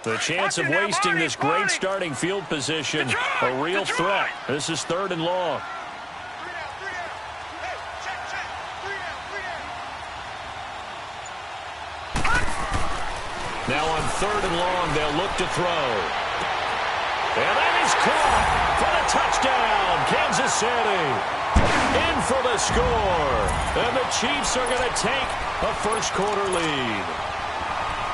The chance of wasting this great starting field position, a real threat. This is 3rd and long. Now on 3rd and long, they'll look to throw. And that is caught for the touchdown, Kansas City. In for the score. And the Chiefs are going to take a first-quarter lead.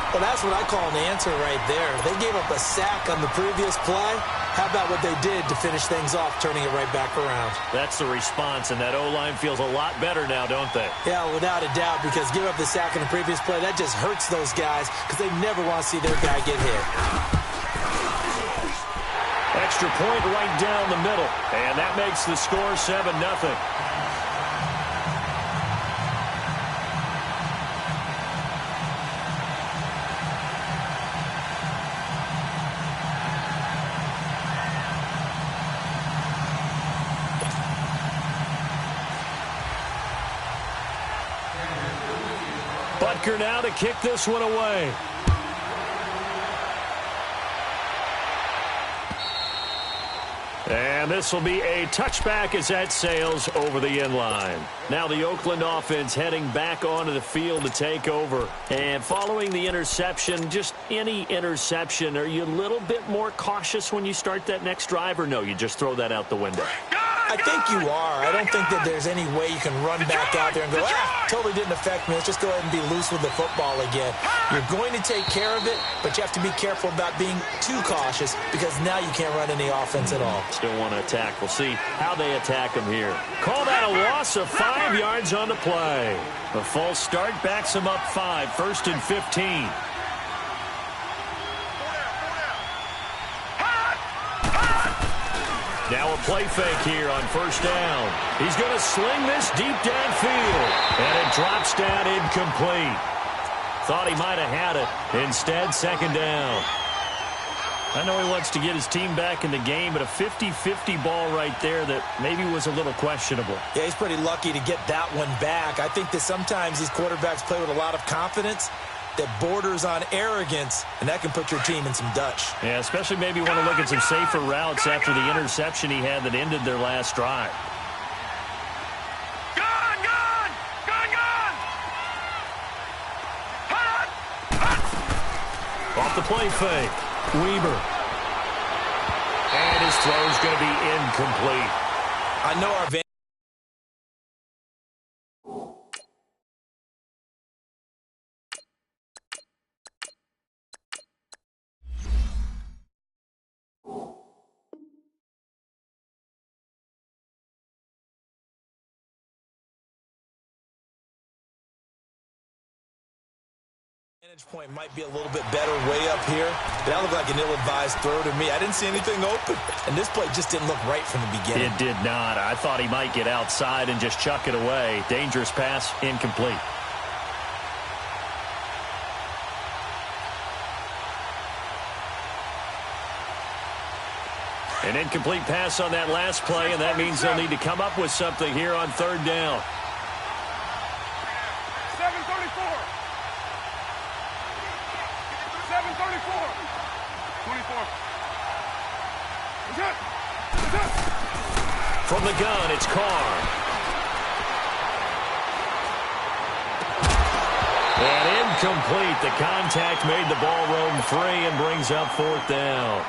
Well, that's what I call an answer right there. They gave up a sack on the previous play. How about what they did to finish things off, turning it right back around? That's the response, and that O-line feels a lot better now, don't they? Yeah, without a doubt, because give up the sack on the previous play, that just hurts those guys because they never want to see their guy get hit. Extra point right down the middle, and that makes the score 7-0. Butker now to kick this one away. And this will be a touchback as that sails over the end line. Now the Oakland offense heading back onto the field to take over. And following the interception, just any interception, are you a little bit more cautious when you start that next drive, or no, you just throw that out the window? I think you are. I don't think that there's any way you can run back out there and go, totally didn't affect me. Let's just go ahead and be loose with the football again. You're going to take care of it, but you have to be careful about being too cautious because now you can't run any offense at all. Still want to attack. We'll see how they attack him here. Call that a loss of 5 yards on the play. The false start backs him up 5, 1st and 15. Now a play fake here on 1st down. He's going to sling this deep downfield, and it drops down incomplete. Thought he might have had it. Instead, 2nd down. I know he wants to get his team back in the game, but a 50-50 ball right there that maybe was a little questionable. Yeah, he's pretty lucky to get that one back. I think that sometimes these quarterbacks play with a lot of confidence that borders on arrogance, and that can put your team in some Dutch. Yeah, especially maybe want to look at some safer routes after the interception he had that ended their last drive. Off the play fake, Weber. And his throw's going to be incomplete. I know our advantage. Point might be a little bit better way up here. That looked like an ill-advised throw to me. I didn't see anything open, and this play just didn't look right from the beginning. It did not. I thought he might get outside and just chuck it away. Dangerous pass, incomplete. An incomplete pass on that last play, and that means they'll need to come up with something here on 3rd down. 24. From the gun, it's Carr. And incomplete. The contact made the ball roam free and brings up 4th down.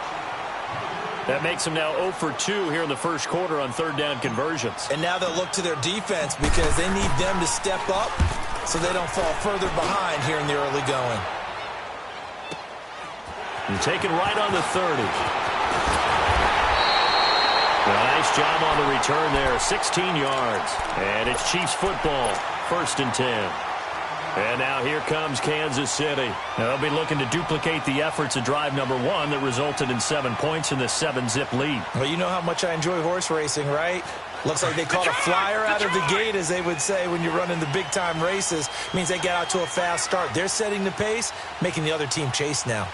That makes them now 0 for 2 here in the first quarter on 3rd down conversions. And now they'll look to their defense because they need them to step up so they don't fall further behind here in the early going. And taken right on the 30. Nice job on the return there, 16 yards. And it's Chiefs football, 1st and 10. And now here comes Kansas City. They'll be looking to duplicate the efforts of drive number 1 that resulted in 7 points in the 7-zip lead. Well, you know how much I enjoy horse racing, right? Looks like they caught a flyer out of the gate, as they would say when you're running the big-time races. It means they get out to a fast start. They're setting the pace, making the other team chase now.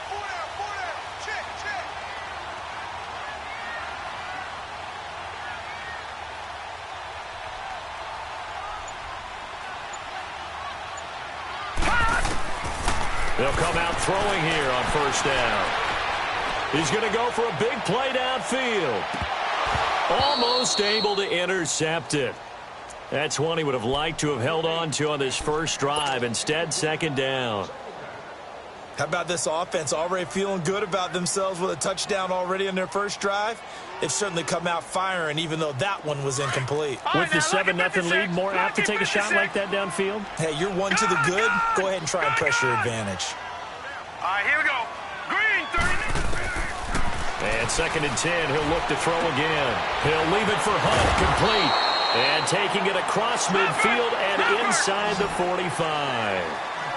They'll come out throwing here on first down. He's going to go for a big play downfield. Almost able to intercept it. That's one he would have liked to have held on to on this first drive. Instead, second down. How about this offense already feeling good about themselves with a touchdown already in their first drive? They've certainly come out firing, even though that one was incomplete. With the 7-0 lead, more apt to take a shot like that downfield? Hey, you're one to the good. Go ahead and try and press your advantage. All right, here we go. Green, 30. And second and 10, he'll look to throw again. He'll leave it for Hunt, complete. And taking it across midfield and inside the 45.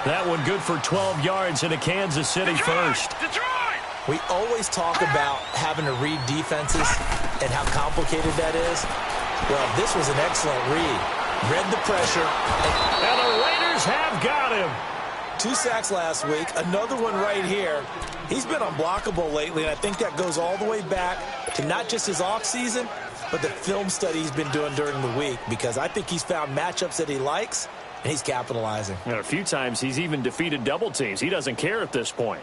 That one good for 12 yards into Kansas City first. Detroit! We always talk about having to read defenses and how complicated that is. Well, this was an excellent read. Read the pressure. And the Raiders have got him. 2 sacks last week, another one right here. He's been unblockable lately, and I think that goes all the way back to not just his offseason, but the film study he's been doing during the week, because I think he's found matchups that he likes, and he's capitalizing. And a few times he's even defeated double teams. He doesn't care at this point.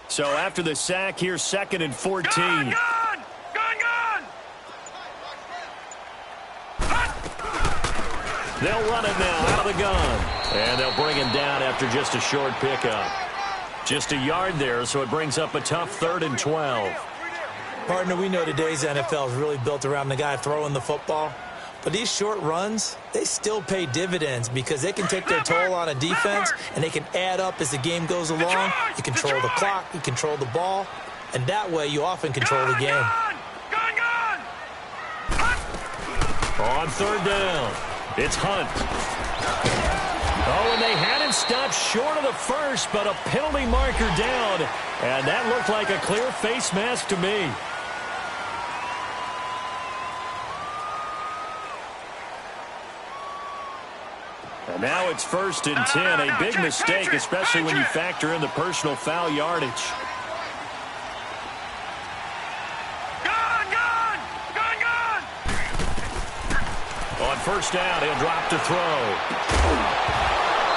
So after the sack, here's second and 14. Gun! They'll run it now out of the gun. And they'll bring him down after just a short pickup. Just a yard there, so it brings up a tough 3rd and 12. Partner, we know today's NFL is really built around the guy throwing the football. But these short runs, they still pay dividends because they can take their toll on a defense, and they can add up as the game goes along. You control the clock, you control the ball, and that way you often control the game. On 3rd down, it's Hunt. Oh, and they had him stopped short of the first, but a penalty marker down. And that looked like a clear face mask to me. And now it's 1st and 10. A big mistake, especially when you factor in the personal foul yardage. On 1st down, he'll drop to throw.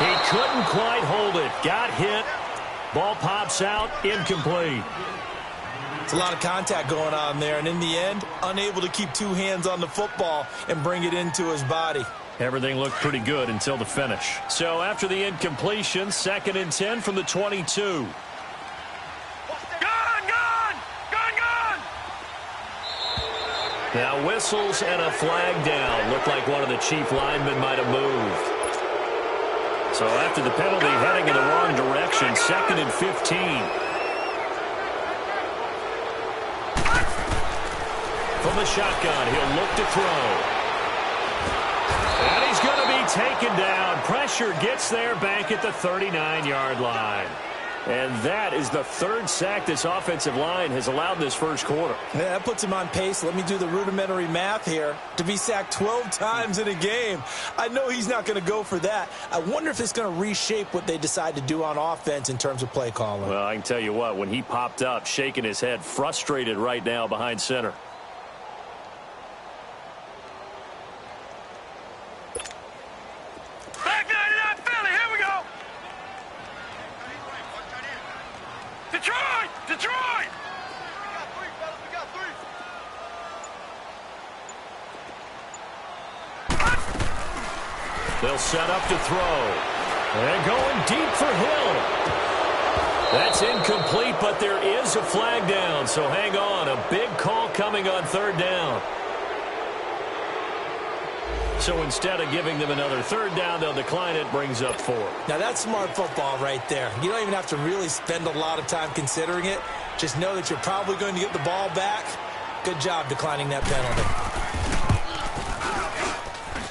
He couldn't quite hold it. Got hit. Ball pops out. Incomplete. It's a lot of contact going on there, and in the end, unable to keep 2 hands on the football and bring it into his body. Everything looked pretty good until the finish. So after the incompletion, 2nd and 10 from the 22. Now whistles and a flag down. Looked like one of the chief linemen might have moved. So after the penalty, heading in the wrong direction, 2nd and 15. From the shotgun, he'll look to throw. And he's going to be taken down. Pressure gets there back at the 39-yard line. And that is the 3rd sack this offensive line has allowed in this first quarter. Yeah, that puts him on pace. Let me do the rudimentary math here. To be sacked 12 times in a game. I know he's not going to go for that. I wonder if it's going to reshape what they decide to do on offense in terms of play calling. Well, I can tell you what, when he popped up, shaking his head, frustrated right now behind center. Detroit! They'll set up to throw. And going deep for Hill. That's incomplete, but there is a flag down, so hang on. A big call coming on 3rd down. So instead of giving them another 3rd down, they'll decline it, brings up 4. Now that's smart football right there. You don't even have to really spend a lot of time considering it. Just know that you're probably going to get the ball back. Good job declining that penalty.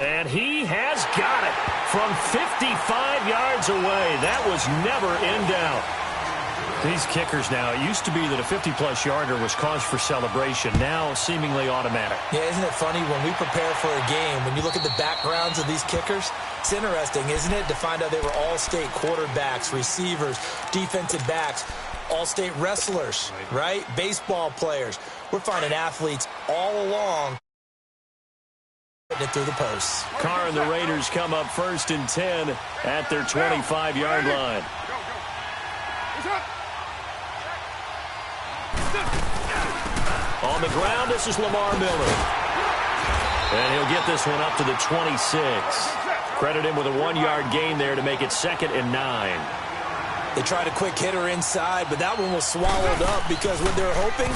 And he has got it from 55 yards away. That was never in doubt. These kickers now, it used to be that a 50-plus yarder was cause for celebration. Now seemingly automatic. Yeah, isn't it funny when we prepare for a game, when you look at the backgrounds of these kickers, it's interesting, isn't it, to find out they were all-state quarterbacks, receivers, defensive backs. all-state wrestlers, right? Baseball players. We're finding athletes all along putting it through the posts. Carr and the Raiders come up 1st and 10 at their 25-yard line. On the ground, this is Lamar Miller. And he'll get this one up to the 26. Credit him with a 1-yard gain there to make it 2nd and 9. They tried a quick hitter inside, but that one was swallowed up because what they're hoping,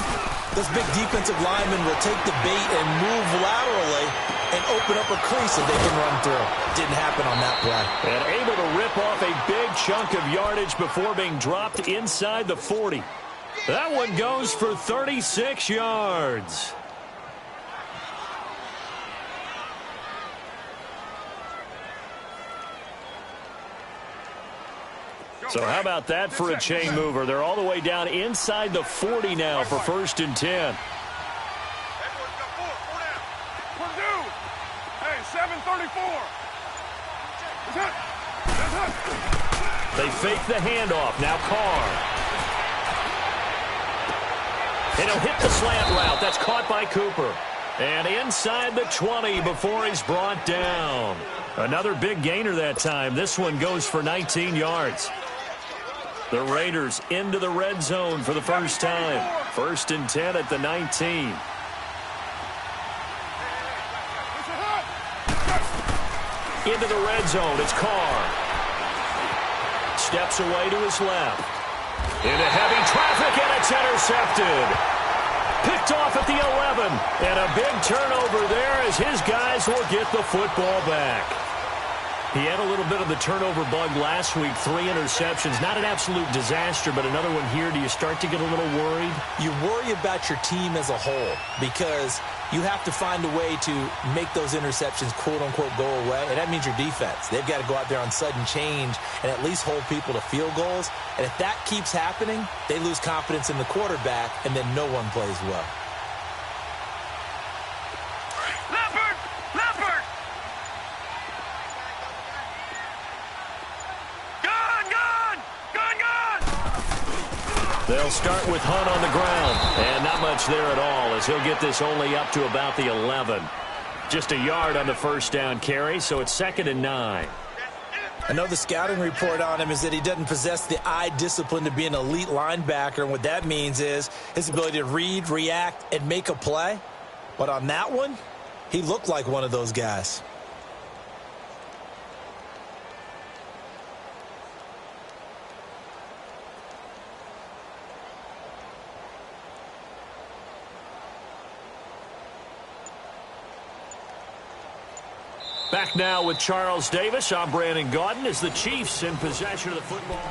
those big defensive linemen will take the bait and move laterally and open up a crease that they can run through. Didn't happen on that play. And able to rip off a big chunk of yardage before being dropped inside the 40. That one goes for 36 yards. So how about that for a chain mover? They're all the way down inside the 40 now for 1st and 10. Hey, 7:34. They fake the handoff. Now Carr. And he'll hit the slant route. That's caught by Cooper. And inside the 20 before he's brought down. Another big gainer that time. This one goes for 19 yards. The Raiders into the red zone for the first time. 1st and 10 at the 19. Into the red zone. It's Carr. Steps away to his left. Into heavy traffic, and it's intercepted. Picked off at the 11. And a big turnover there as his guys will get the football back. He had a little bit of the turnover bug last week, 3 interceptions. Not an absolute disaster, but another one here. Do you start to get a little worried? You worry about your team as a whole because you have to find a way to make those interceptions, quote-unquote, go away, and that means your defense. They've got to go out there on sudden change and at least hold people to field goals. And if that keeps happening, they lose confidence in the quarterback, and then no one plays well. They'll start with Hunt on the ground, and not much there at all as he'll get this only up to about the 11. Just a yard on the first down carry, so it's 2nd and 9. I know the scouting report on him is that he doesn't possess the eye discipline to be an elite linebacker, and what that means is his ability to read, react, and make a play. But on that one, he looked like one of those guys. Back now with Charles Davis. I'm Brandon Gaudin as the Chiefs in possession of the football.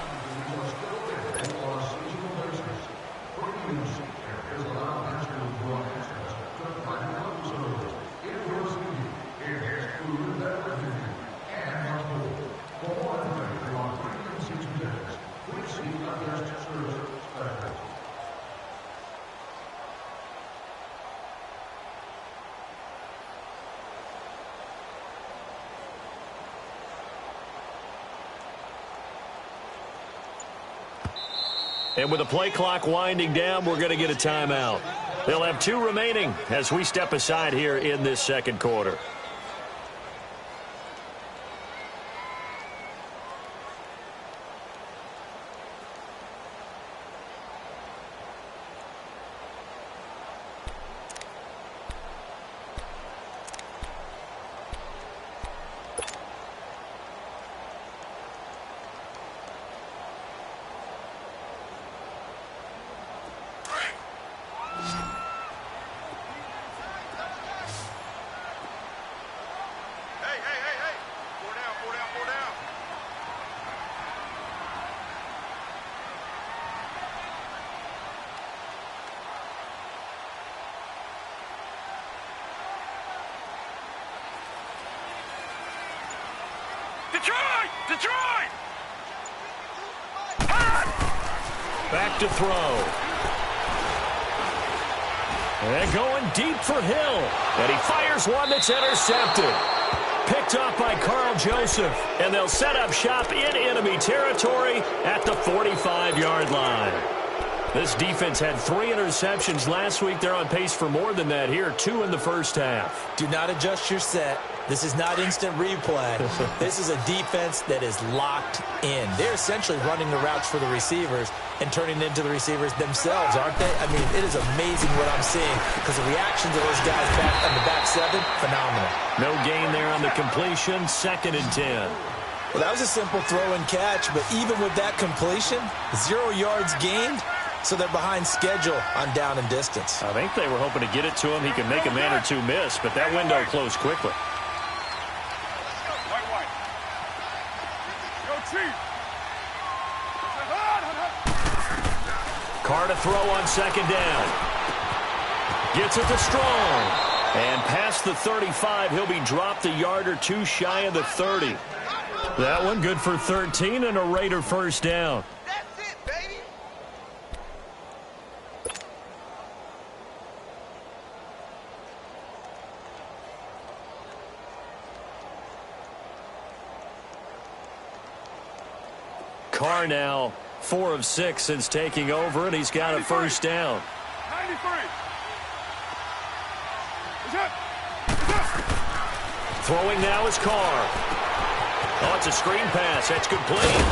And with the play clock winding down, we're going to get a timeout. They'll have 2 remaining as we step aside here in this second quarter. Detroit! Back to throw. And going deep for Hill. And he fires one that's intercepted. Picked off by Carl Joseph. And they'll set up shop in enemy territory at the 45-yard line. This defense had 3 interceptions last week. They're on pace for more than that here, 2 in the first half. Do not adjust your set. This is not instant replay. This is a defense that is locked in. They're essentially running the routes for the receivers and turning into the receivers themselves, aren't they? I mean, it is amazing what I'm seeing because the reactions of those guys back on the back 7, phenomenal. No gain there on the completion, 2nd and 10. Well, that was a simple throw and catch, but even with that completion, 0 yards gained. So they're behind schedule on down and distance. I think they were hoping to get it to him. He could make a man or 2 miss, but that window closed quickly. Carr to throw on 2nd down. Gets it to Strong. And past the 35, he'll be dropped a yard or 2 shy of the 30. That one good for 13 and a Raider first down. Carr now 4 of 6 since taking over, and he's got a first down. 93. Throwing now is Carr. Oh, it's a screen pass. That's complete.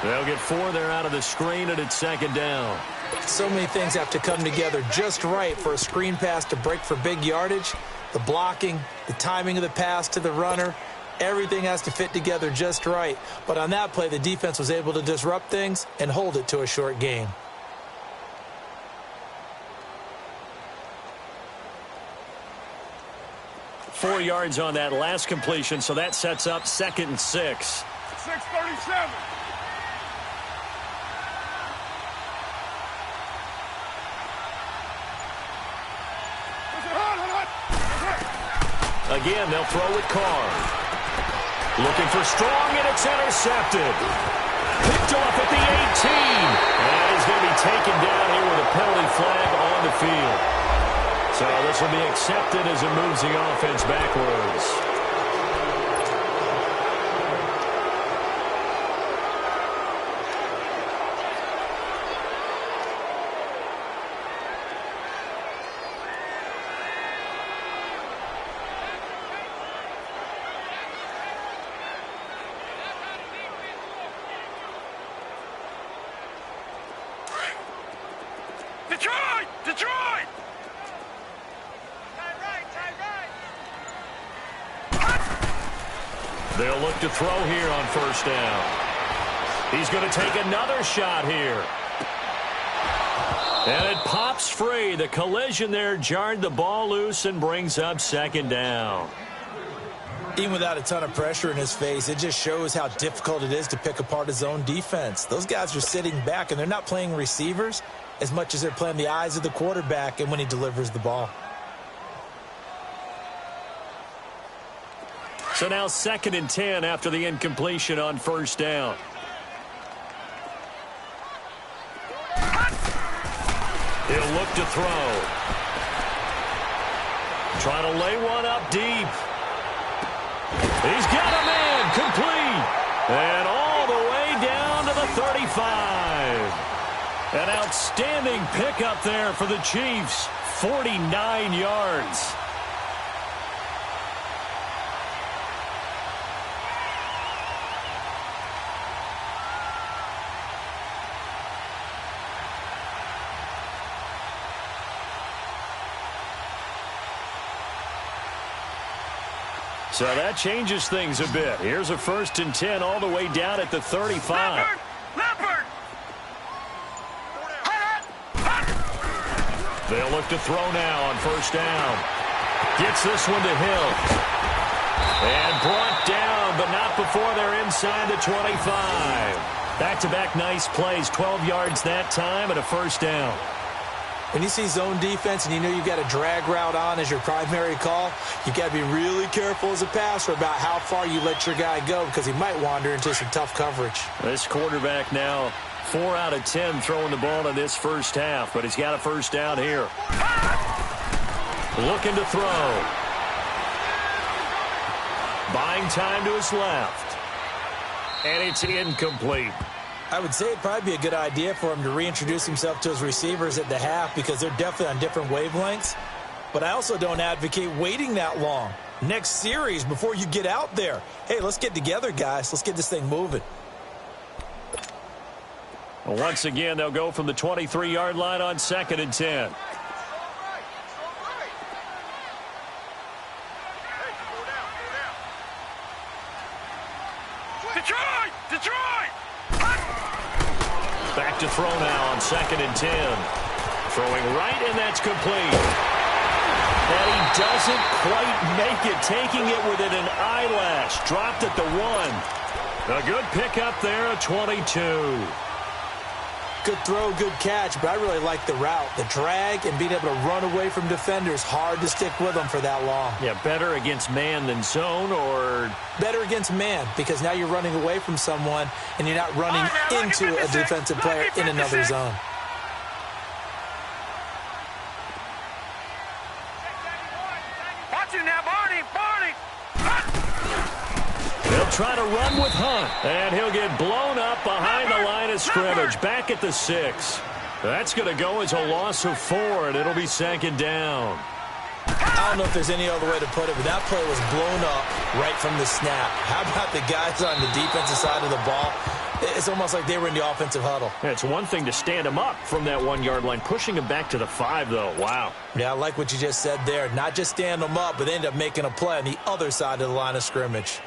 They'll get 4 there out of the screen, and it's 2nd down. So many things have to come together just right for a screen pass to break for big yardage. The blocking, the timing of the pass to the runner, everything has to fit together just right. But on that play, the defense was able to disrupt things and hold it to a short gain. Four yards on that last completion, so that sets up 2nd and 6. 6:37. Again, they'll throw with Carr. Looking for Strong, and it's intercepted. Picked off at the 18. And he's going to be taken down here with a penalty flag on the field. So this will be accepted as it moves the offense backwards. Detroit! Detroit! They'll look to throw here on first down. He's going to take another shot here. And it pops free. The collision there jarred the ball loose and brings up 2nd down. Even without a ton of pressure in his face, it just shows how difficult it is to pick apart his own defense. Those guys are sitting back, and they're not playing receivers as much as they're playing the eyes of the quarterback and when he delivers the ball. So now 2nd and 10 after the incompletion on first down. He'll look to throw. Trying to lay one up deep. He's got a man complete. And all the way down to the 35. An outstanding pickup there for the Chiefs. 49 yards. So that changes things a bit. Here's a 1st and 10 all the way down at the 35. Leopard! They'll look to throw now on first down. Gets this one to Hill. And brought down, but not before they're inside the 25. Back-to-back nice plays, 12 yards that time and a first down. When you see zone defense and you know you've got a drag route on as your primary call, you've got to be really careful as a passer about how far you let your guy go because he might wander into some tough coverage. This quarterback now 4 out of 10 throwing the ball in this first half, but he's got a first down here. Looking to throw. Buying time to his left. And it's incomplete. I would say it'd probably be a good idea for him to reintroduce himself to his receivers at the half because they're definitely on different wavelengths. But I also don't advocate waiting that long. Next series before you get out there. Hey, let's get together, guys. Let's get this thing moving. Well, once again, they'll go from the 23-yard line on 2nd and 10. Detroit! Back to throw now on 2nd and 10. Throwing right, and that's complete. And he doesn't quite make it, taking it within an eyelash. Dropped at the 1. A good pickup there at 22. Good throw, good catch, but I really like the route. The drag and being able to run away from defenders, hard to stick with them for that long. Yeah, better against man than zone, or... Better against man, because now you're running away from someone and you're not running into a defensive player in another zone. Watch him now, Barney! They'll try to run with Hunt, and he'll get blown up behind the line of scrimmage, back at the 6. That's going to go as a loss of 4, and it'll be 2nd down. I don't know if there's any other way to put it, but that play was blown up right from the snap. How about the guys on the defensive side of the ball? It's almost like they were in the offensive huddle. Yeah, it's one thing to stand him up from that 1-yard line. Pushing him back to the 5, though. Wow. Yeah, I like what you just said there. Not just stand them up, but they end up making a play on the other side of the line of scrimmage.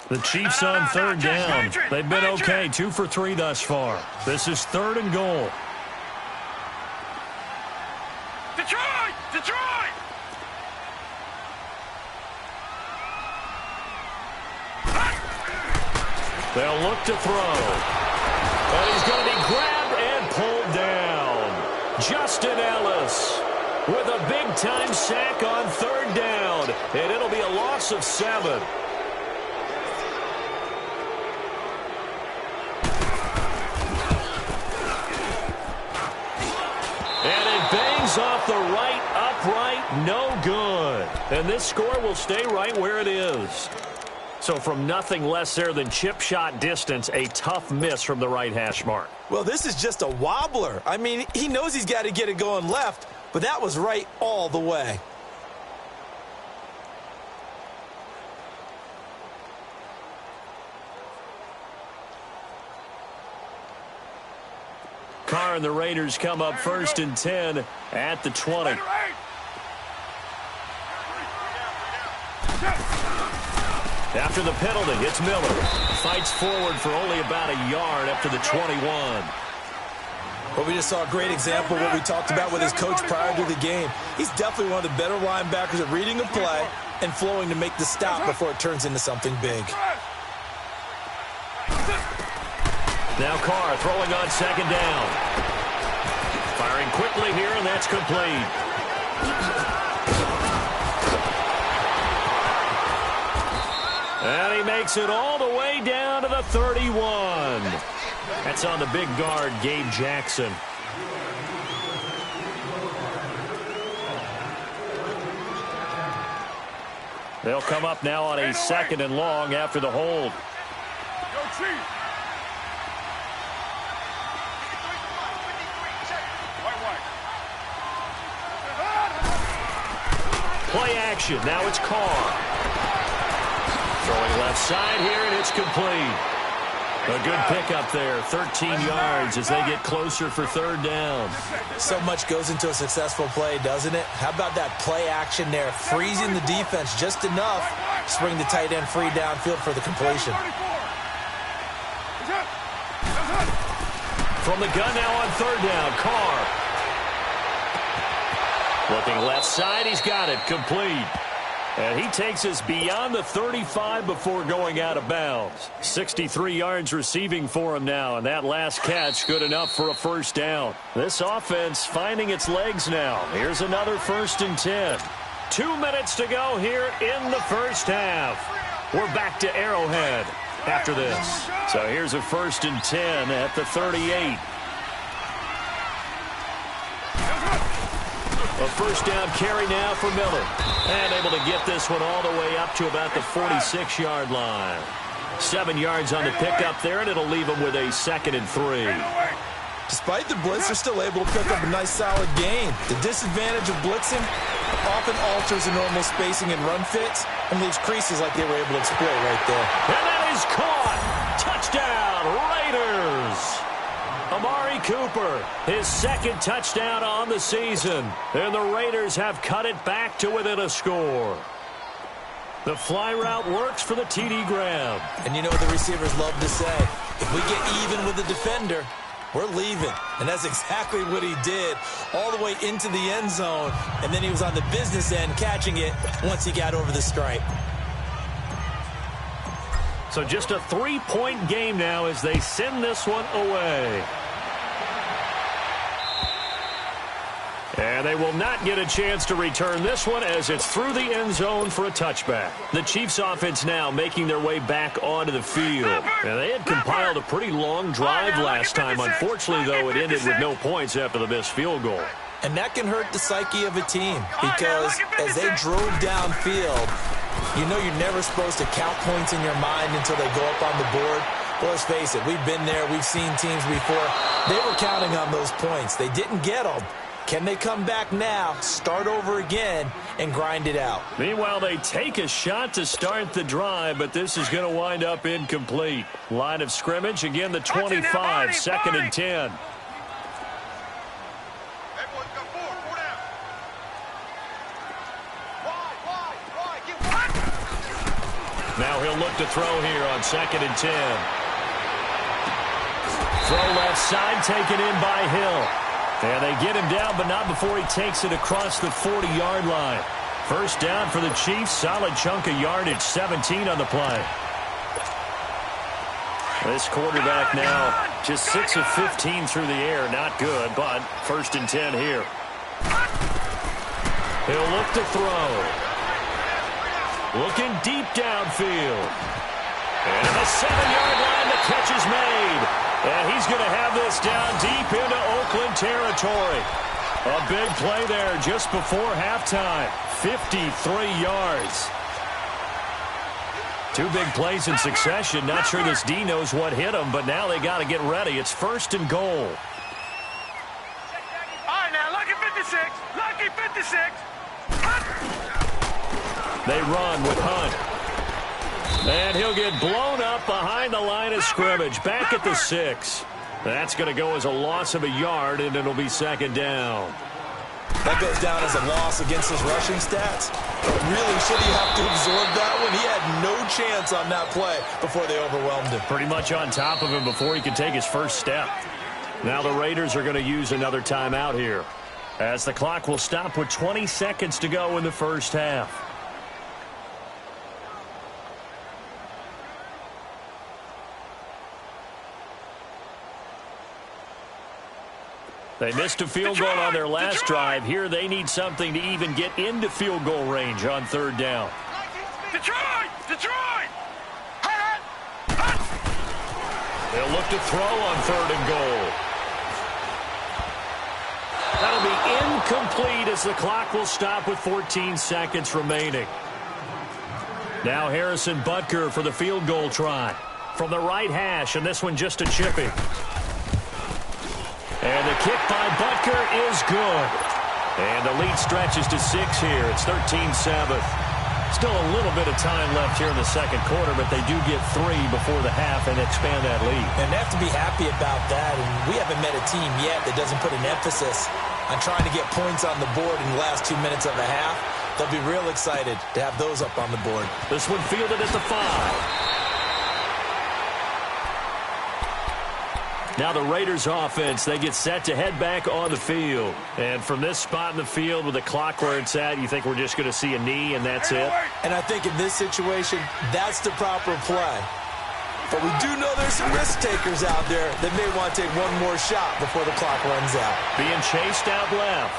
The Chiefs on 3rd down. They've been okay, 2 for 3 thus far. This is 3rd and goal. Detroit! They'll look to throw. And he's going to be grabbed and pulled down. Justin Ellis with a big-time sack on 3rd down. And it'll be a loss of 7. Off the right, upright, no good. And this score will stay right where it is. So from nothing less there than chip shot distance, a tough miss from the right hash mark. Well, this is just a wobbler. I mean, he knows he's got to get it going left, but that was right all the way. Carr and the Raiders come up 1st and 10 at the 20. After the penalty, it's Miller. Fights forward for only about a yard up to the 21. Well, we just saw a great example of what we talked about with his coach prior to the game. He's definitely one of the better linebackers at reading a play and flowing to make the stop before it turns into something big. Now Carr throwing on 2nd down. Firing quickly here, and that's complete. And he makes it all the way down to the 31. That's on the big guard, Gabe Jackson. They'll come up now on a 2nd and long after the hold. Go Chiefs! Play action. Now it's Carr. Throwing left side here, and it's complete. A good pickup there. 13 yards as they get closer for 3rd down. So much goes into a successful play, doesn't it? How about that play action there? Freezing the defense just enough to bring the tight end free downfield for the completion. From the gun now on 3rd down, Carr. Looking left side, he's got it, complete. And he takes us beyond the 35 before going out of bounds. 63 yards receiving for him now, and that last catch good enough for a 1st down. This offense finding its legs now. Here's another 1st and 10. 2 minutes to go here in the 1st half. We're back to Arrowhead after this. So here's a 1st and 10 at the 38. A 1st down carry now for Miller. And able to get this one all the way up to about the 46-yard line. 7 yards on the pickup there, and it'll leave them with a 2nd and 3. Despite the blitz, they're still able to pick up a nice, solid gain. The disadvantage of blitzing often alters the normal spacing and run fits and leaves creases like they were able to exploit right there. And that is caught. Touchdown, Raiders. Amari Cooper, his 2nd touchdown on the season. And the Raiders have cut it back to within a score. The fly route works for the TD grab. And you know what the receivers love to say? If we get even with the defender, we're leaving. And that's exactly what he did, all the way into the end zone. And then he was on the business end catching it once he got over the stripe. So just a 3-point game now as they send this one away. And they will not get a chance to return this one as it's through the end zone for a touchback. The Chiefs offense now making their way back onto the field. And they had compiled a pretty long drive last time. Unfortunately, though, it ended with no points after the missed field goal. And that can hurt the psyche of a team because as they drove downfield, you know you're never supposed to count points in your mind until they go up on the board. Well, let's face it, we've been there. We've seen teams before. They were counting on those points. They didn't get them. Can they come back now, start over again, and grind it out? Meanwhile, they take a shot to start the drive, but this is going to wind up incomplete. Line of scrimmage, again, the 25, 2nd and 10. Now he'll look to throw here on 2nd and 10. Throw left side, taken in by Hill. And they get him down, but not before he takes it across the 40-yard line. First down for the Chiefs. Solid chunk of yardage, 17 on the play. This quarterback now just 6 of 15 through the air. Not good, but 1st and 10 here. He'll look to throw. Looking deep downfield. And the 7-yard line, the catch is made. And he's going to have this down deep into Oakland territory. A big play there just before halftime. 53 yards. 2 big plays in succession. Not sure this D knows what hit him, but now they got to get ready. It's 1st and goal. All right, now, lucky 56. Lucky 56. They run with Hunt. And he'll get blown up behind the line of scrimmage. Back at the 6. That's going to go as a loss of a yard, and it'll be 2nd down. That goes down as a loss against his rushing stats. But really, should he have to absorb that one? He had no chance on that play before they overwhelmed him. Pretty much on top of him before he could take his first step. Now the Raiders are going to use another timeout here, as the clock will stop with 20 seconds to go in the first half. They missed a field goal on their last drive. Here they need something to even get into field goal range on 3rd down. Detroit! Detroit! They'll look to throw on 3rd and goal. That'll be incomplete as the clock will stop with 14 seconds remaining. Now Harrison Butker for the field goal try. From the right hash, and this one just a chipping. And the kick by Butker is good. And the lead stretches to 6 here. It's 13-7. Still a little bit of time left here in the 2nd quarter, but they do get 3 before the half and expand that lead. And they have to be happy about that. And we haven't met a team yet that doesn't put an emphasis on trying to get points on the board in the last 2 minutes of the half. They'll be real excited to have those up on the board. This one fielded at the 5. Now the Raiders offense, they get set to head back on the field. And from this spot in the field with the clock where it's at, you think we're just going to see a knee and that's it? And I think in this situation, that's the proper play. But we do know there's some risk takers out there that may want to take one more shot before the clock runs out. Being chased out left.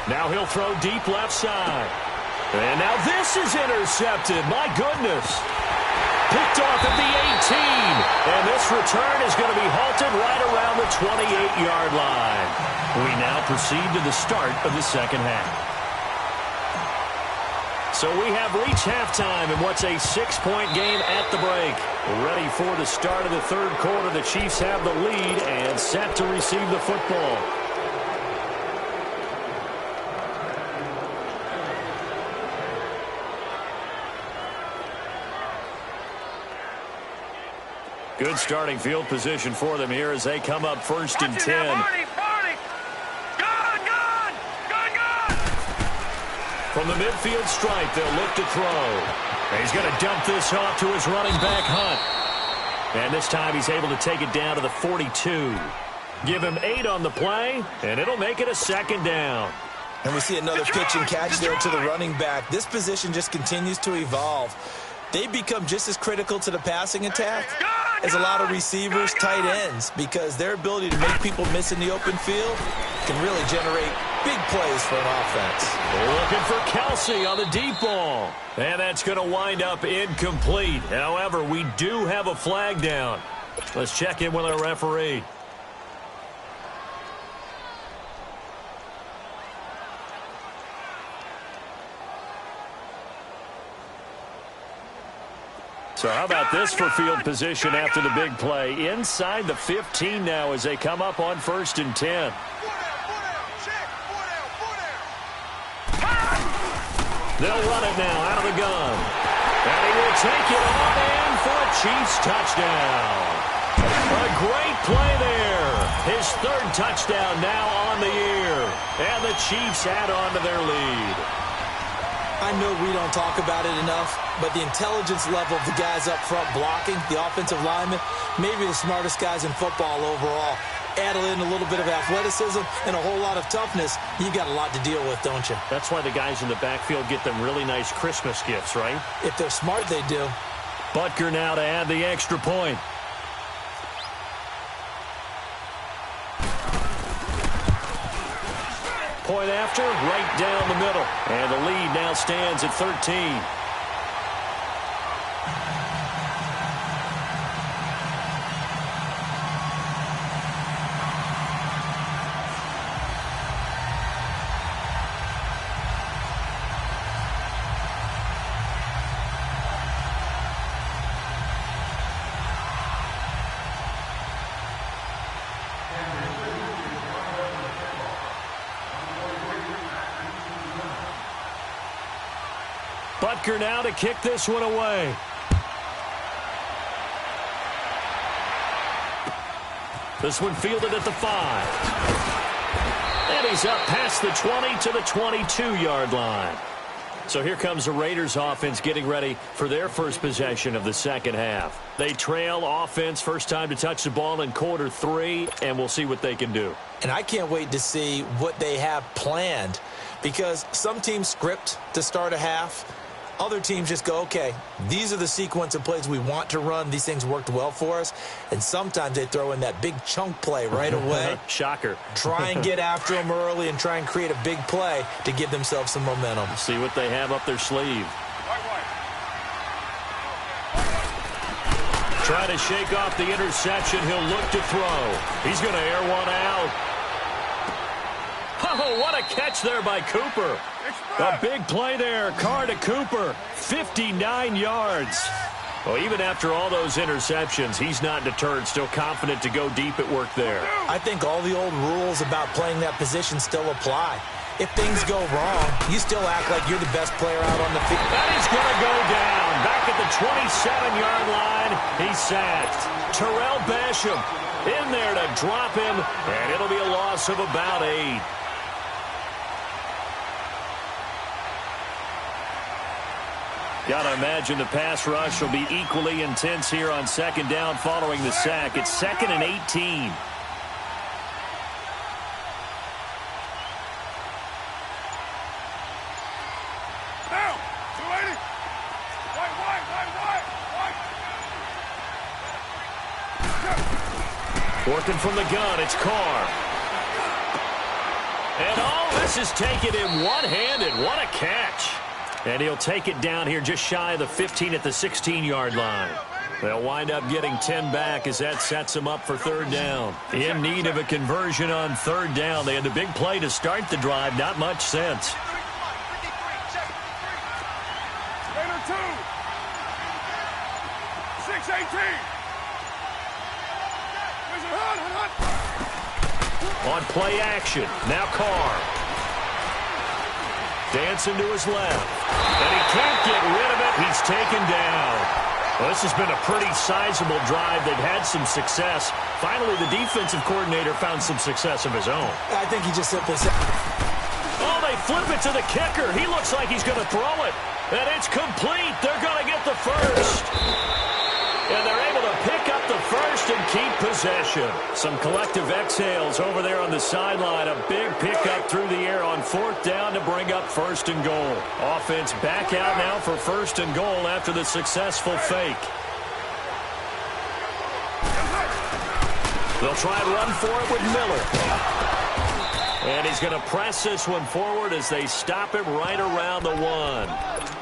Now he'll throw deep left side. And now this is intercepted. My goodness. Picked off at the 18. And this return is going to be halted right around the 28-yard line. We now proceed to the start of the 2nd half. So we have reached halftime in what's a 6-point game at the break. Ready for the start of the third quarter. The Chiefs have the lead and set to receive the football. Good starting field position for them here as they come up first and 10. From the midfield stripe, they'll look to throw. And he's going to dump this off to his running back, Hunt. And this time he's able to take it down to the 42. Give him 8 on the play, and it'll make it a second down. And we see another pitch and catch there to the running back. This position just continues to evolve. They become just as critical to the passing attack as a lot of receivers, tight ends, because their ability to make people miss in the open field can really generate big plays for an offense. Looking for Kelsey on the deep ball. And that's going to wind up incomplete. However, we do have a flag down. Let's check in with our referee. So how about this for field position after the big play? Inside the 15 now as they come up on first and 10. They'll run it now out of the gun. And he will take it on in for a Chiefs touchdown. A great play there. His third touchdown now on the year. And the Chiefs add on to their lead. I know we don't talk about it enough, but the intelligence level of the guys up front blocking, the offensive linemen, maybe the smartest guys in football overall. Add in a little bit of athleticism and a whole lot of toughness, you got a lot to deal with, don't you? That's why the guys in the backfield get them really nice Christmas gifts, right? If they're smart, they do. Butker now to add the extra point. Point after, right down the middle. And the lead now stands at 13. Butker now to kick this one away. This one fielded at the 5. And he's up past the 20 to the 22-yard line. So here comes the Raiders offense getting ready for their first possession of the second half. They trail offense first time to touch the ball in quarter 3, and we'll see what they can do. And I can't wait to see what they have planned, because some teams script to start a half. Other teams just go, okay, these are the sequence of plays we want to run. These things worked well for us. And sometimes they throw in that big chunk play right away. Shocker. Try and get after them early and try and create a big play to give themselves some momentum. See what they have up their sleeve. Trying to shake off the interception. He'll look to throw. He's going to air one out. Oh, what a catch there by Cooper. A big play there. Carr to Cooper. 59 yards. Well, even after all those interceptions, he's not deterred. Still confident to go deep at work there. I think all the old rules about playing that position still apply. If things go wrong, you still act like you're the best player out on the field. That is going to go down. Back at the 27-yard line, he's sacked. Terrell Basham in there to drop him, and it'll be a loss of about 8. Gotta imagine the pass rush will be equally intense here on second down following the sack. It's 2nd and 18. Down. 280. White. Working from the gun, it's Carr. And oh, this is taken in one-handed. What a catch. And he'll take it down here just shy of the 15 at the 16-yard line. They'll wind up getting 10 back as that sets them up for third down. In need of a conversion on third down. They had the big play to start the drive. Not much sense. 6-18. On play action, now Carr. Dancing to his left. And he can't get rid of it. He's taken down. Well, this has been a pretty sizable drive. They've had some success. Finally, the defensive coordinator found some success of his own. I think he just simply said... Oh, they flip it to the kicker. He looks like he's going to throw it. And it's complete. They're going to get the first. And they're able to pick up the first and keep possession. Some collective exhales over there on the sideline. A big pickup through the air on 4th down to bring up 1st and goal. Offense back out now for 1st and goal after the successful fake. They'll try and run for it with Miller. And he's going to press this one forward as they stop him right around the 1.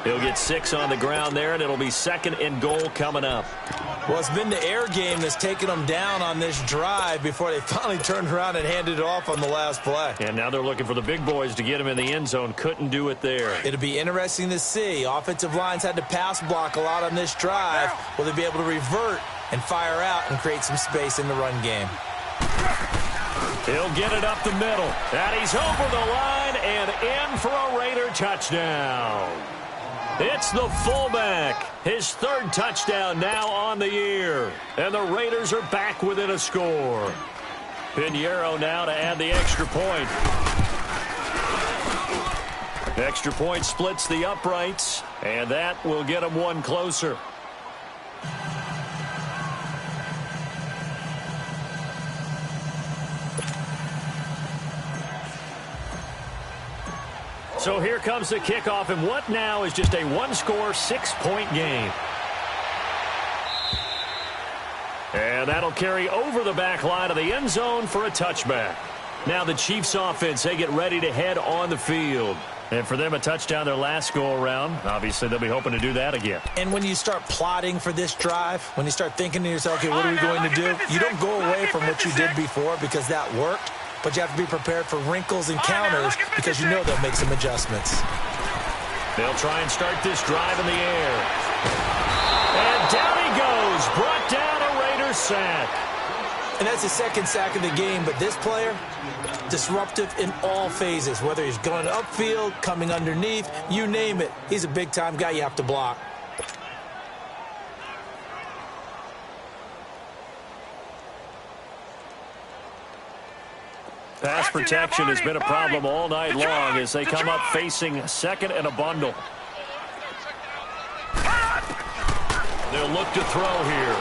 He'll get 6 on the ground there, and it'll be 2nd and goal coming up. Well, it's been the air game that's taken them down on this drive before they finally turned around and handed it off on the last play. And now they're looking for the big boys to get him in the end zone. Couldn't do it there. It'll be interesting to see. Offensive lines had to pass block a lot on this drive. Will they be able to revert and fire out and create some space in the run game? He'll get it up the middle. And he's over the line and in for a Raider touchdown. It's the fullback. His 3rd touchdown now on the year. And the Raiders are back within a score. Pinheiro now to add the extra point. Extra point splits the uprights. And that will get him 1 closer. So here comes the kickoff, and what now is just a 1-score, 6-point game. And that'll carry over the back line of the end zone for a touchback. Now the Chiefs offense, they get ready to head on the field. And for them, a touchdown their last go-around. Obviously, they'll be hoping to do that again. And when you start plotting for this drive, when you start thinking to yourself, okay, what are we going to do? You don't go away from what you did before because that worked. But you have to be prepared for wrinkles and counters because you know they'll make some adjustments. They'll try and start this drive in the air. And down he goes. Brought down a Raiders sack. And that's the 2nd sack of the game. But this player, disruptive in all phases. Whether he's going upfield, coming underneath, you name it. He's a big-time guy you have to block. Pass protection has been a problem all night long as they come up facing 2nd and a bundle. They'll look to throw here.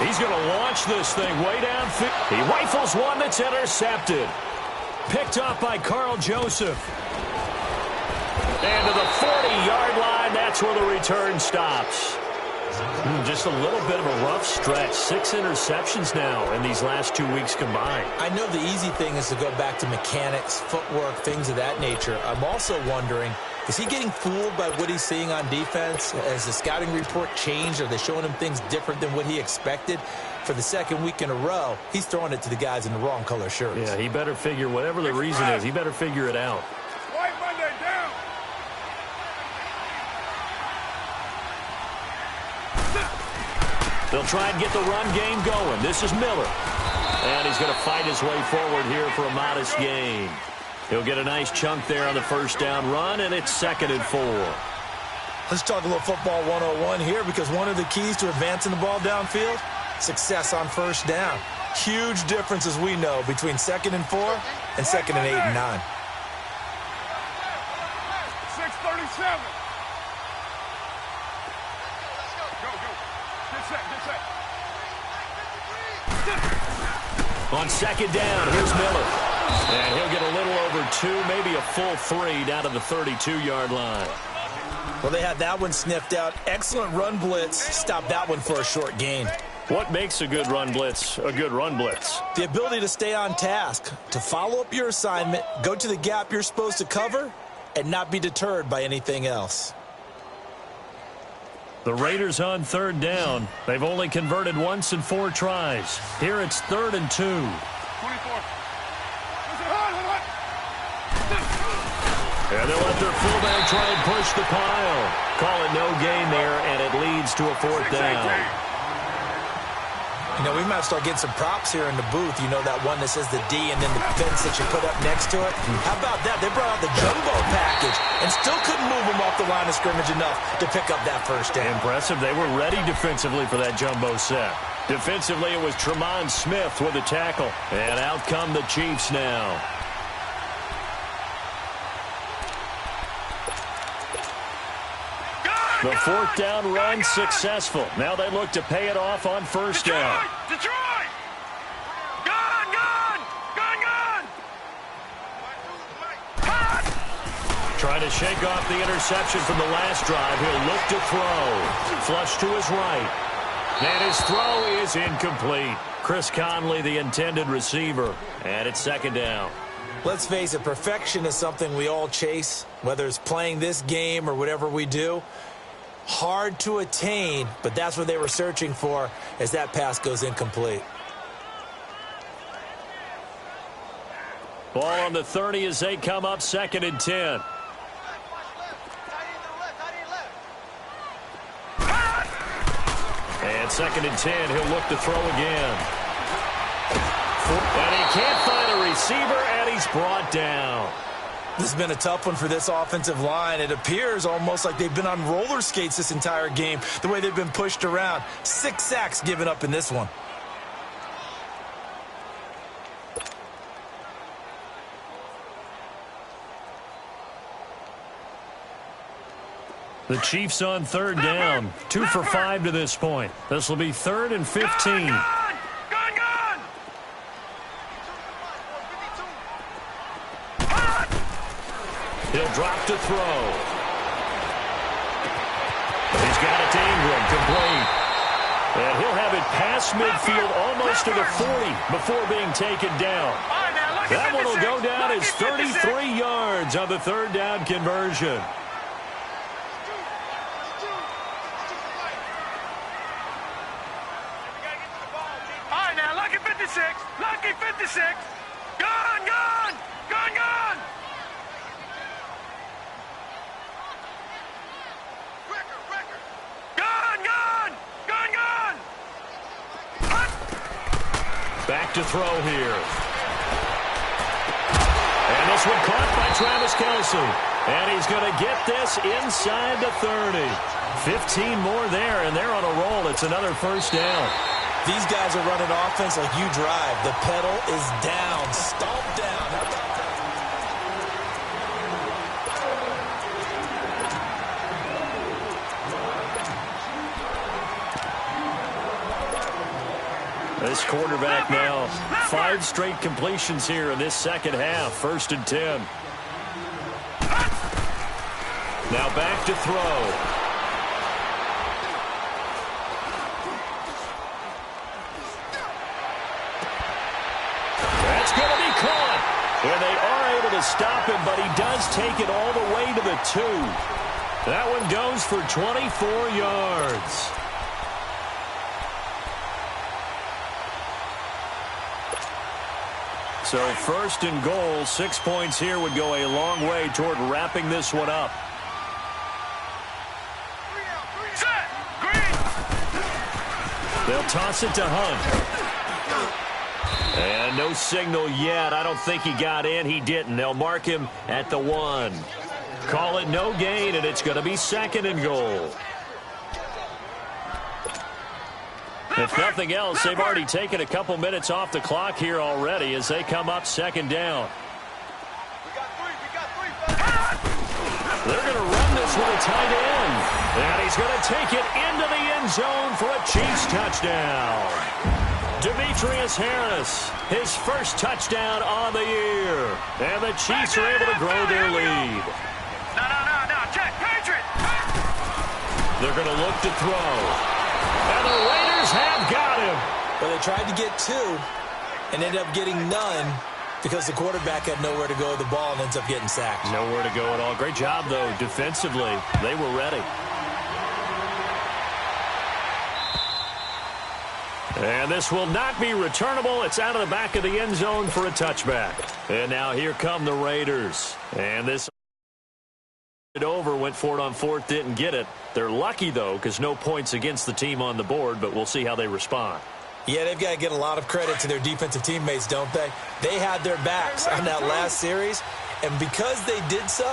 He's going to launch this thing way downfield. He rifles one that's intercepted. Picked up by Carl Joseph. And to the 40-yard line, that's where the return stops. Just a little bit of a rough stretch. 6 interceptions now in these last 2 weeks combined. I know the easy thing is to go back to mechanics, footwork, things of that nature. I'm also wondering, is he getting fooled by what he's seeing on defense? Has the scouting report changed? Are they showing him things different than what he expected? For the 2nd week in a row, he's throwing it to the guys in the wrong color shirts. Yeah, he better figure, whatever the reason is, he better figure it out. White Monday down. They'll try and get the run game going. This is Miller. And he's going to fight his way forward here for a modest gain. He'll get a nice chunk there on the 1st down run, and it's 2nd and 4. Let's talk a little football 101 here, because one of the keys to advancing the ball downfield, success on 1st down. Huge difference, as we know, between 2nd and 4 and 2nd and 8 and 9. 6:37. On 2nd down, here's Miller. And he'll get a little over 2, maybe a full 3 down to the 32-yard line. Well, they had that one sniffed out. Excellent run blitz. Stopped that one for a short gain. What makes a good run blitz a good run blitz? The ability to stay on task, to follow up your assignment, go to the gap you're supposed to cover, and not be deterred by anything else. The Raiders on 3rd down. They've only converted once in 4 tries. Here it's 3rd and 2. 24. And they'll let their fullback try and push the pile. Call it no gain there, and it leads to a fourth down. You know, we might start getting some props here in the booth. You know, that one that says the D and then the fence that you put up next to it. How about that? They brought out the jumbo package and still couldn't move them off the line of scrimmage enough to pick up that first down. Impressive. They were ready defensively for that jumbo set. Defensively, it was Tremont Smith with a tackle. And out come the Chiefs now. The fourth down run successful. Now they look to pay it off on first down. Detroit! Gone, gone! Gone, gone! Trying to shake off the interception from the last drive. He'll look to throw. Flush to his right. And his throw is incomplete. Chris Conley, the intended receiver. And it's second down. Let's face it, perfection is something we all chase, whether it's playing this game or whatever we do. Hard to attain, but that's what they were searching for as that pass goes incomplete. Ball on the 30 as they come up 2nd and 10. And 2nd and 10, he'll look to throw again. And he can't find a receiver, and he's brought down. This has been a tough one for this offensive line. It appears almost like they've been on roller skates this entire game, the way they've been pushed around. 6 sacks given up in this one. The Chiefs on 3rd down. 2 for 5 to this point. This will be 3rd and 15. He'll drop to throw. He's got it to Ingram, complete. And he'll have it past midfield almost to the 40 before being taken down. That one will go down as 33 yards on the 3rd down conversion. All right, now, lucky 56. Lucky 56. Gone, gone. Gone, gone. Back to throw here. And this one caught by Travis Kelce. And he's going to get this inside the 30. 15 more there, and they're on a roll. It's another first down. These guys are running offense like you drive. The pedal is down. Stomp down. This quarterback now, 5 straight completions here in this second half. 1st and 10. Now back to throw. That's going to be caught. And they are able to stop him, but he does take it all the way to the 2. That one goes for 24 yards. So 1st and goal, 6 points here would go a long way toward wrapping this one up. They'll toss it to Hunt. And no signal yet. I don't think he got in. He didn't. They'll mark him at the 1. Call it no gain, and it's going to be 2nd and goal. If nothing else, they've already taken a couple minutes off the clock here already as they come up 2nd down. They're going to run this with a tight end. And he's going to take it into the end zone for a Chiefs touchdown. Demetrius Harris, his first touchdown on the year. And the Chiefs are able to grow their lead. No, check, Patriot. They're going to look to throw. And the Raiders have got him. Well, they tried to get 2 and ended up getting none because the quarterback had nowhere to go with the ball and ends up getting sacked. Nowhere to go at all. Great job, though, defensively. They were ready. And this will not be returnable. It's out of the back of the end zone for a touchback. And now here come the Raiders. And this It over, went for it on fourth, didn't get it. They're lucky, though, because no points against the team on the board, but we'll see how they respond. Yeah, they've got to get a lot of credit to their defensive teammates, don't they? They had their backs on that last series, and because they did so,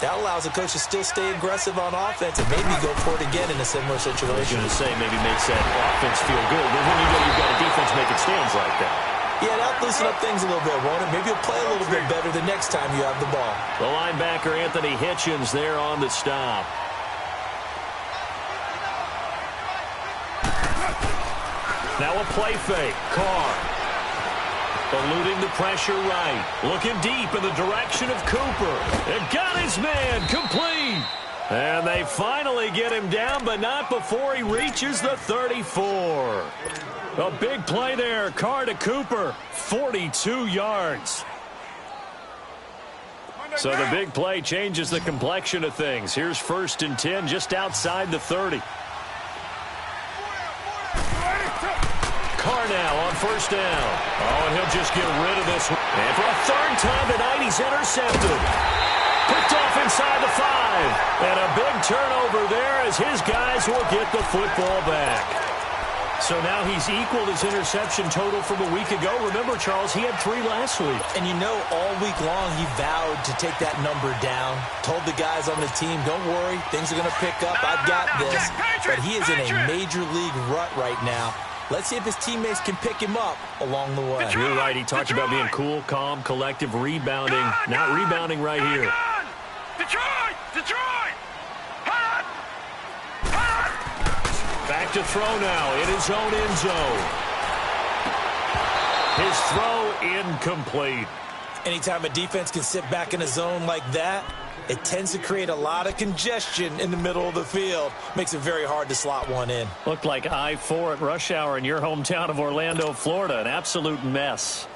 that allows the coach to still stay aggressive on offense and maybe go for it again in a similar situation. I was going to say maybe makes that offense feel good, but when you know you've got a defense making stands like that. Yeah, that'll loosen up things a little bit, won't it? Maybe you'll play a little bit better the next time you have the ball. The linebacker, Anthony Hitchens, there on the stop. Now a play fake. Carr. Eluding the pressure right. Looking deep in the direction of Cooper. And got his man. Complete. And they finally get him down, but not before he reaches the 34. A big play there. Carr to Cooper. 42 yards. So the big play changes the complexion of things. Here's 1st and 10 just outside the 30. Carr now on 1st down. Oh, and he'll just get rid of this. And for a 3rd time tonight, he's intercepted. Picked off inside the 5. And a big turnover there as his guys will get the football back. So now he's equaled his interception total from a week ago. Remember, Charles, he had 3 last week. And you know, all week long he vowed to take that number down. Told the guys on the team, don't worry, things are going to pick up. I've got this. But he is in a major league rut right now. Let's see if his teammates can pick him up along the way. You're right. He talked about being cool, calm, collective, rebounding. Not rebounding right here. Detroit! Detroit! Back to throw now in his own end zone. His throw incomplete. Anytime a defense can sit back in a zone like that, it tends to create a lot of congestion in the middle of the field. Makes it very hard to slot one in. Looked like I-4 at rush hour in your hometown of Orlando, Florida. An absolute mess.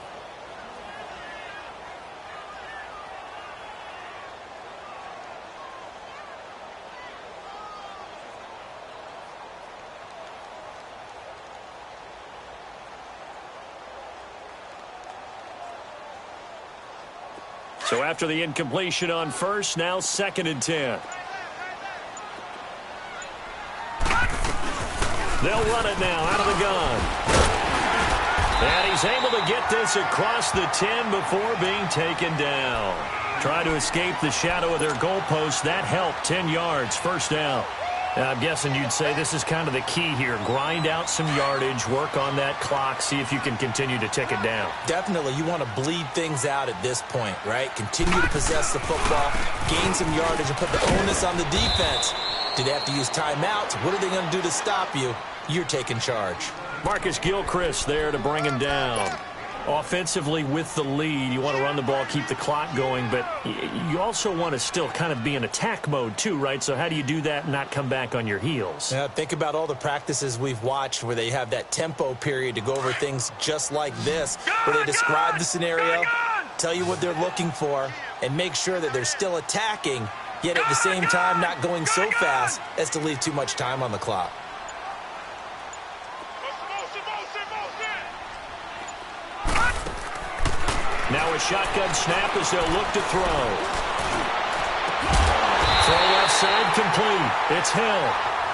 So after the incompletion on 1st, now 2nd and 10. They'll run it now out of the gun. And he's able to get this across the 10 before being taken down. Try to escape the shadow of their goalpost. That helped. 10 yards, 1st down. I'm guessing you'd say this is kind of the key here. Grind out some yardage, work on that clock, see if you can continue to tick it down. Definitely. You want to bleed things out at this point, right? Continue to possess the football, gain some yardage, and put the onus on the defense. Do they have to use timeouts? What are they going to do to stop you? You're taking charge. Marcus Gilchrist there to bring him down. Offensively with the lead, you want to run the ball, keep the clock going, but you also want to still kind of be in attack mode too, right? So how do you do that and not come back on your heels? Yeah, think about all the practices we've watched where they have that tempo period to go over things just like this, where they describe the scenario, tell you what they're looking for, and make sure that they're still attacking, yet at the same time not going so fast as to leave too much time on the clock. Now a shotgun snap as they'll look to throw. Throw left side complete. It's Hill.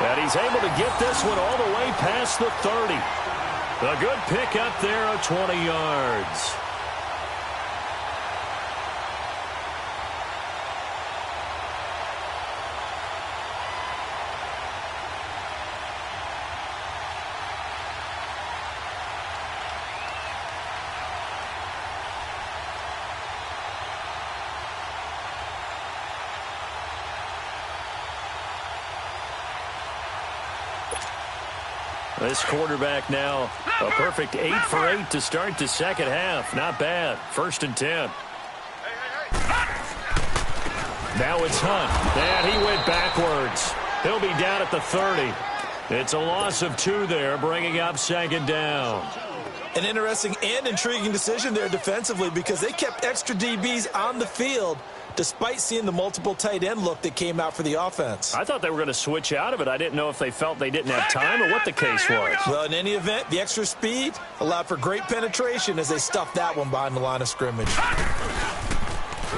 And he's able to get this one all the way past the 30. A good pick up there of 20 yards. This quarterback now, a perfect 8 for 8 to start the second half. Not bad. 1st and 10. Now it's Hunt. And he went backwards. He'll be down at the 30. It's a loss of 2 there, bringing up 2nd down. An interesting and intriguing decision there defensively because they kept extra DBs on the field despite seeing the multiple tight end look that came out for the offense. I thought they were going to switch out of it. I didn't know if they felt they didn't have time or what the case was. Well, in any event, the extra speed allowed for great penetration as they stuffed that one behind the line of scrimmage.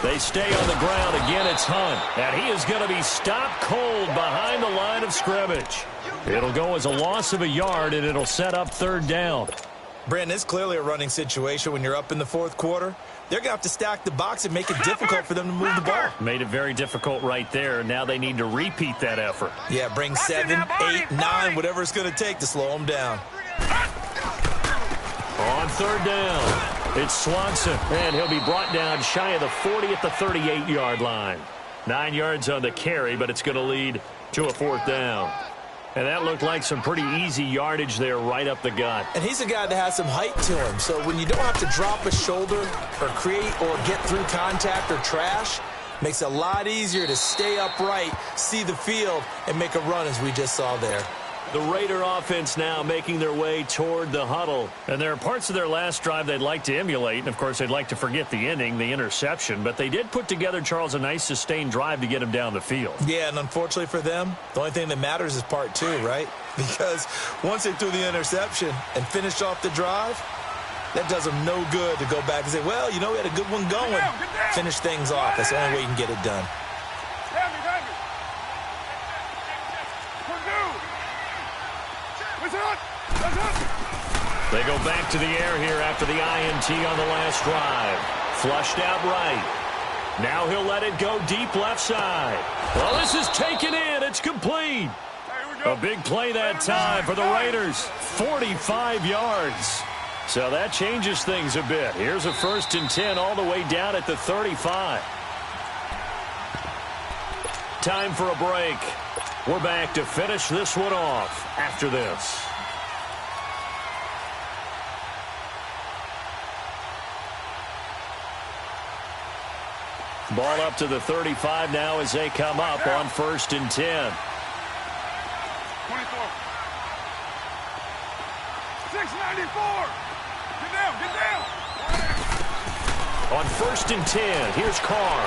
They stay on the ground. Again, it's Hunt. And he is going to be stopped cold behind the line of scrimmage. It'll go as a loss of a yard, and it'll set up third down. Brandon, it's clearly a running situation when you're up in the fourth quarter. They're going to have to stack the box and make it difficult for them to move the ball. Made it very difficult right there. Now they need to repeat that effort. Yeah, bring 7, 8, 9, whatever it's going to take to slow them down. On third down, it's Swanson, and he'll be brought down shy of the 40 at the 38-yard line. 9 yards on the carry, but it's going to lead to a fourth down. And that looked like some pretty easy yardage there right up the gut. And he's a guy that has some height to him. So when you don't have to drop a shoulder or create or get through contact or trash, makes it a lot easier to stay upright, see the field, and make a run as we just saw there. The Raider offense now making their way toward the huddle. And there are parts of their last drive they'd like to emulate. And, of course, they'd like to forget the ending, the interception. But they did put together, Charles, a nice sustained drive to get him down the field. Yeah, and unfortunately for them, the only thing that matters is part 2, right? Because once they threw the interception and finished off the drive, that does them no good to go back and say, well, you know, we had a good one going. Finish things off. That's the only way you can get it done. They go back to the air here after the INT on the last drive. Flushed out right. Now he'll let it go deep left side. Well, this is taken in. It's complete. A big play that time for the Raiders. 45 yards. So that changes things a bit. Here's a 1st and 10 all the way down at the 35. Time for a break. We're back to finish this one off after this. Ball up to the 35 now as they come up on 1st and 10. 24. 694. Get down. On 1st and 10, here's Carr.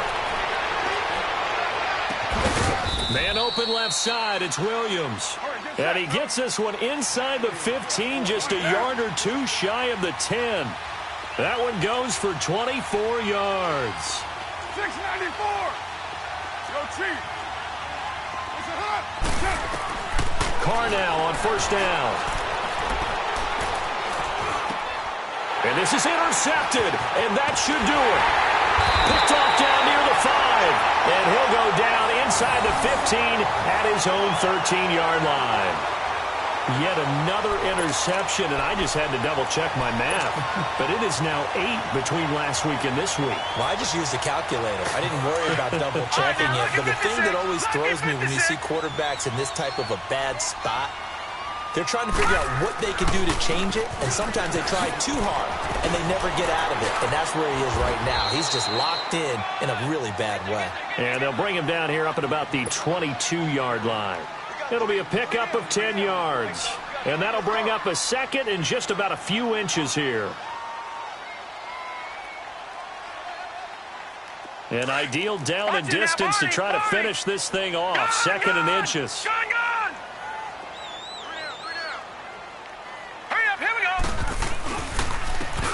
Man open left side, it's Williams. And he gets this one inside the 15, just a yard or two shy of the 10. That one goes for 24 yards. 694. Yo, Chief. It's a hot. Carr now on 1st down. And this is intercepted, and that should do it. Picked off down near the 5, and he'll go down inside the 15 at his own 13-yard line. Yet another interception, and I just had to double-check my math. But it is now 8 between last week and this week. Well, I just used a calculator. I didn't worry about double-checking it. But the thing that always throws me when you see quarterbacks in this type of a bad spot, they're trying to figure out what they can do to change it, and sometimes they try too hard, and they never get out of it. And that's where he is right now. He's just locked in a really bad way. And they'll bring him down here up at about the 22-yard line. It'll be a pickup of 10 yards. And that'll bring up a second and just about a few inches here. An ideal down and distance to try to finish this thing off. Second and inches. Gone. Hurry up, here we go.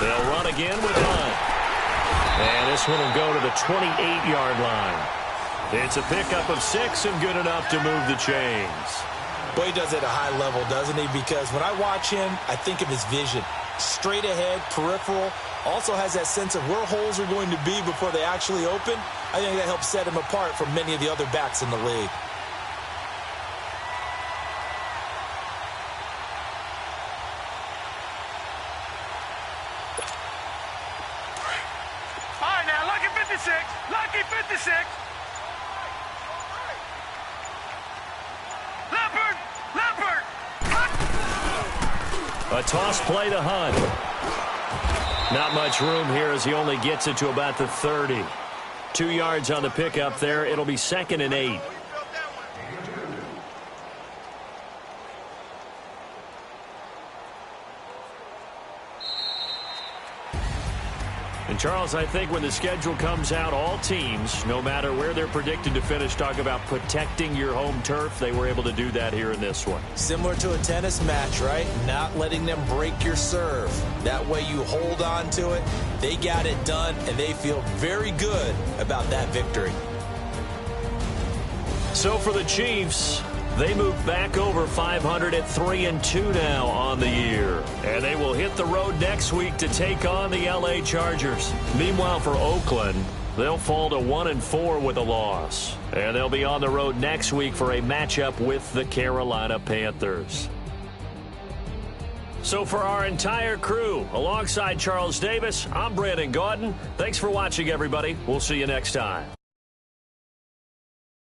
They'll run again with Hunt. And this one will go to the 28-yard line. It's a pickup of 6 and good enough to move the chains. Boy, he does it at a high level, doesn't he? Because when I watch him, I think of his vision. Straight ahead, peripheral. Also has that sense of where holes are going to be before they actually open. I think that helps set him apart from many of the other backs in the league. All right, now, lucky 56. Lucky 56. Leopard. A toss play to Hunt. Not much room here as he only gets it to about the 30. 2 yards on the pickup there. It'll be 2nd and 8. And And Charles, I think when the schedule comes out, all teams, no matter where they're predicted to finish, talk about protecting your home turf. They were able to do that here in this one. Similar to a tennis match, right? Not letting them break your serve. That way you hold on to it. They got it done, and they feel very good about that victory. So for the Chiefs, they move back over 500 at 3-2 now on the year. And they will hit the road next week to take on the LA Chargers. Meanwhile, for Oakland, they'll fall to 1-4 with a loss. And they'll be on the road next week for a matchup with the Carolina Panthers. So for our entire crew, alongside Charles Davis, I'm Brandon Gaudin. Thanks for watching, everybody. We'll see you next time.